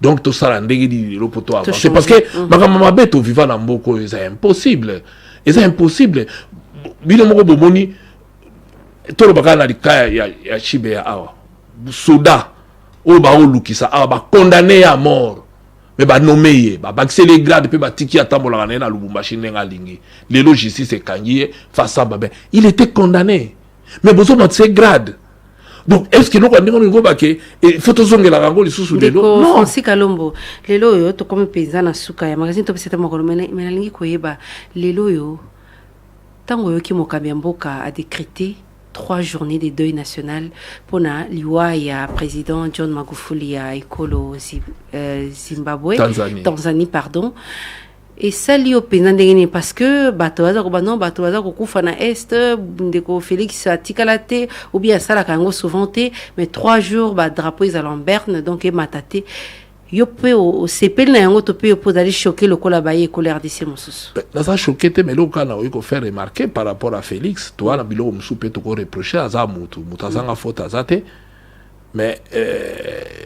donc to sala ndenge di lopoto avancer parce que makamba mabe to vivant na mboko c'est impossible bino moko bomoni to lo bakana likaya ya chibe ya awa soda o ba olukisa a ba condamné à mort mais ba nommé ye ba baxé les grades pe ba tiki atambola na Lubumbashi nenga lingi lelo justice kangiye face à Babé il était condamné mais besoin de ces grades. Donc est-ce que nous quand on go baké et photo zonge la rango lisusu lelo non Francis Kalombo lelo yo to comme paysan na suka ya magazine to bisete mokolo mais lingi koyeba lelo yo tango yo ki mokambi mboka a décrété 3 journées de deuil national pour na liwa ya président John Magufuli ya ekolo Zimbabwe Tanzanie pardon. Et ça lié au président parce que bato baza ko kufa na est ndeko Félix Atikalate ou bien ça la kango souvent mais 3 jours ba drapeau ils allent berne donc et matate yo pe au CPL na yango to pe pour aller choquer le collabaye colère d'ici mosusu na ça choqué te mais le kana ko faire remarquer par rapport à Félix toi na bilo msupe to ko reprocher aza mutu azanga faute azate mais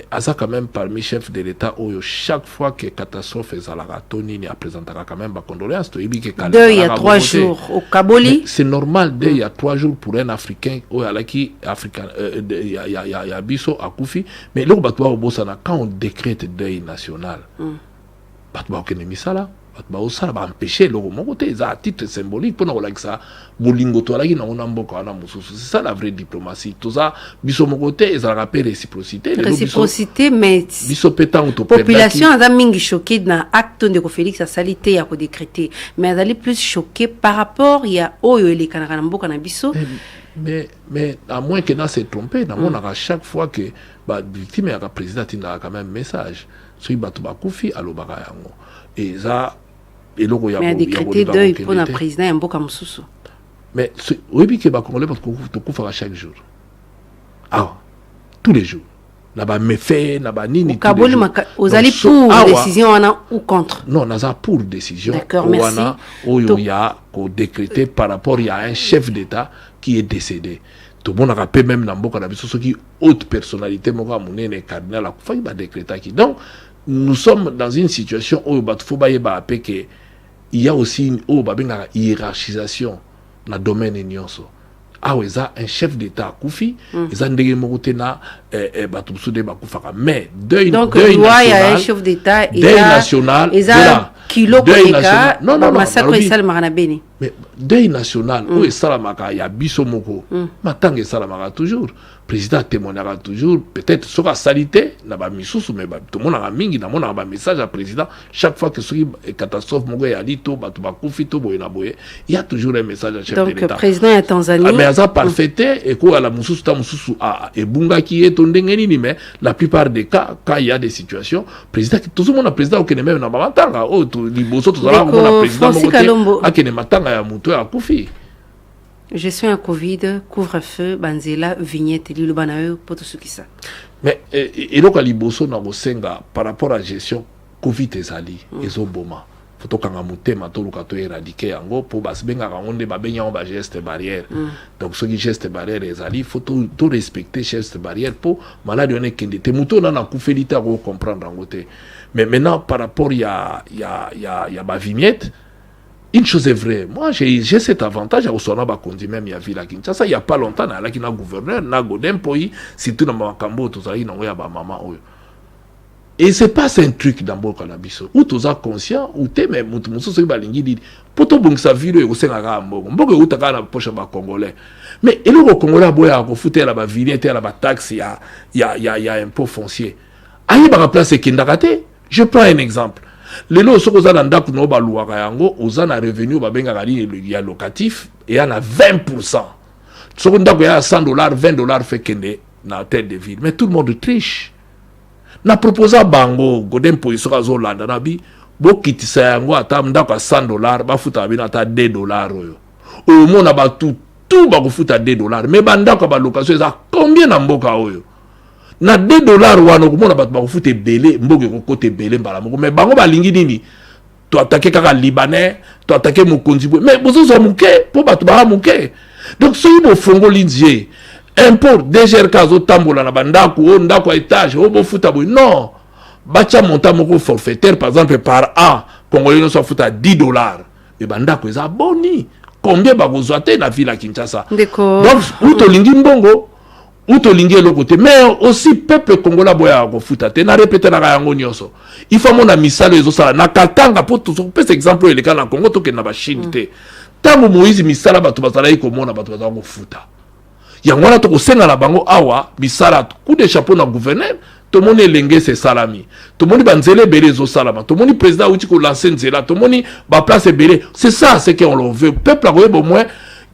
aza quand même parmi chefs de l'État où chaque fois que catastrophe ezalaka toni ni présentera quand même ba condoléances to ibi que il y a 3 jours au Kaboli c'est normal il y a 3 jours pour un africain ou alaki africain il y a biso akufi mais le batwa obosana quand on décrète deuil national batwa okenemisala batwa osala ba empêcher le mokote za à titre symbolique pour na ça bolingo to alaki na ona mboka wana mususu c'est ça la vraie diplomatie tout ça biso mokote ezala rappel réciprocité mais biso pétant to population a mingi choqué na acte de Félix a salité ya ko décréter mais elle plus choqué par rapport ya oyo ele kana mboka na biso mais à moins que n'a s'est trompé na mona à chaque fois que ba victime ya président ina quand même message so ibatu bakufi alobaka yango et ça et loko ya mais décréter deuil pour un président ya mboka mususu mais oui bi que ba congolais parce que to kufa chaque jour tous les jours na ba méfait na ba nini Kaboli aux allez pour décision ou contre non naza pour décision d'accord merci oyo ya ko décréter par rapport il y a un chef d'état qui est décédé tout le monde a rappelé même dans mboka na biso qui haute personnalité moko munene cardinal akufa ba décréter qui donc nous sommes dans une situation où il y a aussi une hiérarchisation dans le domaine nyonso. Un chef d'État Koufi, ils ont ndenge mokote na batubsude bakufaka mais deuil national. Il y a un chef d'État deuil national. Kilo koleka massacre sal marana beni. Mais deuil national où salamaka ya biso moko matanga salamaka toujours président témoignera toujours peut-être sera salité na ba misusu mais tout le monde a mingi na mona ba message à président chaque fois que soki catastrophe moko ya lito batu bakufi to boye na boye il y a toujours un message à chef de l'État. Donc président ya Tanzanie mais aza parfaité et ko ala mususu ta mususu a ebunga ki eto ndenge nini mais la plupart des cas quand il y a des situations président tout le monde a président au Kenya même na matanga o to liboso to zala ko président moko a kene matanga ya muto ya kufi. Je suis un Covid, couvre-feu, banzela, vignette, l'île banae, potosukisa. Mais, et donc, à Liboso, na gosenga, par rapport à la gestion, Covid ezali, ezoboma. Faut que nous mutema to lukato éradiquer yango pour basbenga ngonde babenya ba geste barrière. Donc ce qui geste barrière ezali, faut tout respecter geste barrière pour malade on est kende te muto na na kufelita ko comprendre ngote. Mais maintenant par rapport il y a ba vignette. Une chose est vraie, moi j'ai cet avantage à Osona Bakondi même il y a Villa Kinshasa il y a pas longtemps là qui na gouverneur na godem poyi surtout dans Makambo tout ça il na ya ba maman. Et c'est pas un truc dans Boka na biso. Ou tu es conscient ou tu même mutu so balingi di poto bongisa vilo e kosenga ka mbogo. Mbogo utaka na poche ba congolais. Mais et le congolais boya ko futer la ba vignette la ba taxe il y a impôt foncier. Ayi ba place kindakate. Je prends un exemple. Les lots sont aux ndako no baluaka yango oza na revenu babenga kali ya locatif et en a 20%. Soko ndako ya $100 $20 fait kende na tête de ville mais tout le monde triche. Na proposa bango godem poliso kazo landa na bi bo kitisa yango ata ndako ya $100 bafuta bina ata $2 oyo. Au mona ba tout ba kufuta $2 mais bandako ba location za combien na mboka oyo? Na $2 wana komona bato bakufute belé mboke kokote belé mbala moko mais bango balingi nini to attaquer kaka libanais to attaquer mokonzi mais bozo zo muke po bato ba muke donc so yibo fongo linzie import DGR kazo tambola na bandako o ndako a étage o bo futa boy non bacha monta moko forfaitaire par exemple par an congolais no so futa $10 et bandako eza boni combien bakozwa te na ville à Kinshasa donc ou to lingi mbongo ou tolingi eloko te, mais aussi peuple congolais boya kofuta te na répéter na yango nyonso. Il faut mona misalo ezosala na katanga po to pese exemple eleka na Congo to ke na ba Chine te. Tango Moïse misala bato bazala komona bato bazala kofuta. Yango na to kosenga na bango awa misala coup de chapeau na gouverneur. Tout le monde est lingué c'est salami. Tout le monde est banzele belé zo salama. Tout le monde est président outi ko lancer nzela. Tout le monde ba place belé. C'est ça ce qu'on le veut. Peuple a au moins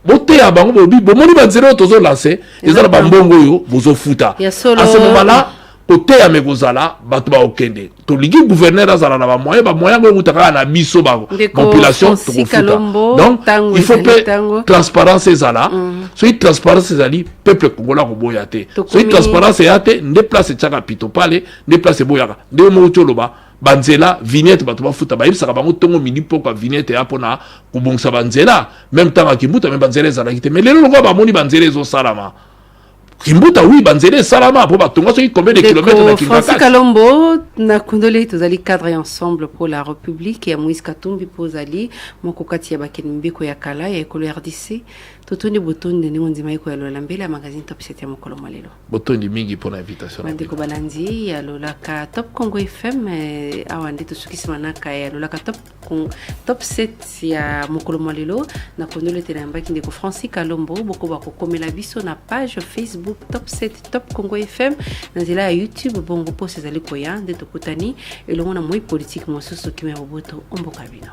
boté à bango bobi. Bon monde banzele tozo lancer. Ils ont ba mbongo yo bozo futa. À ce moment-là, côté à megozala batu ba okende. To ligi gouverneur azala na ba moyen ko utaka na biso ba population to futa. Donc il faut que transparence ezala. Soy transparence ezali peuple congolais ko boyate. Soy transparence yate nde place tchaka pito pale, nde place boyaka. Nde mo choloba banzela vignette batu ba futa ba ibsaka bango tongo mini poko vignette ya pona ko bongsa banzela même temps akimuta même banzela ezala kite. Mais lelo ngo ba moni banzela ezo salama. Kimbuta oui banzele salama pour batonga so combien de kilomètres na Kinshasa. Francis Kalombo na kondole tozali cadre ensemble pour la République et Moïse Katumbi pozali moko kati ya bakenimbe ko ya kala ya ekolo RDC totoni botondi ni nzima iko ya lolambela magazine top 7 ya mokolo malelo. Botondi mingi pour l'invitation. Bandeko balandi ya lolaka top Congo FM awande to sukisima naka ya lolaka top 7 ya mokolo malelo na kondole tenamba kindeko Francis Kalombo boko bako komela biso na page Facebook top 7 top Congo FM na zela ya YouTube bongo po sezali koya nde tokutani elongo na moi politique mosusu kimya boboto omboka bino.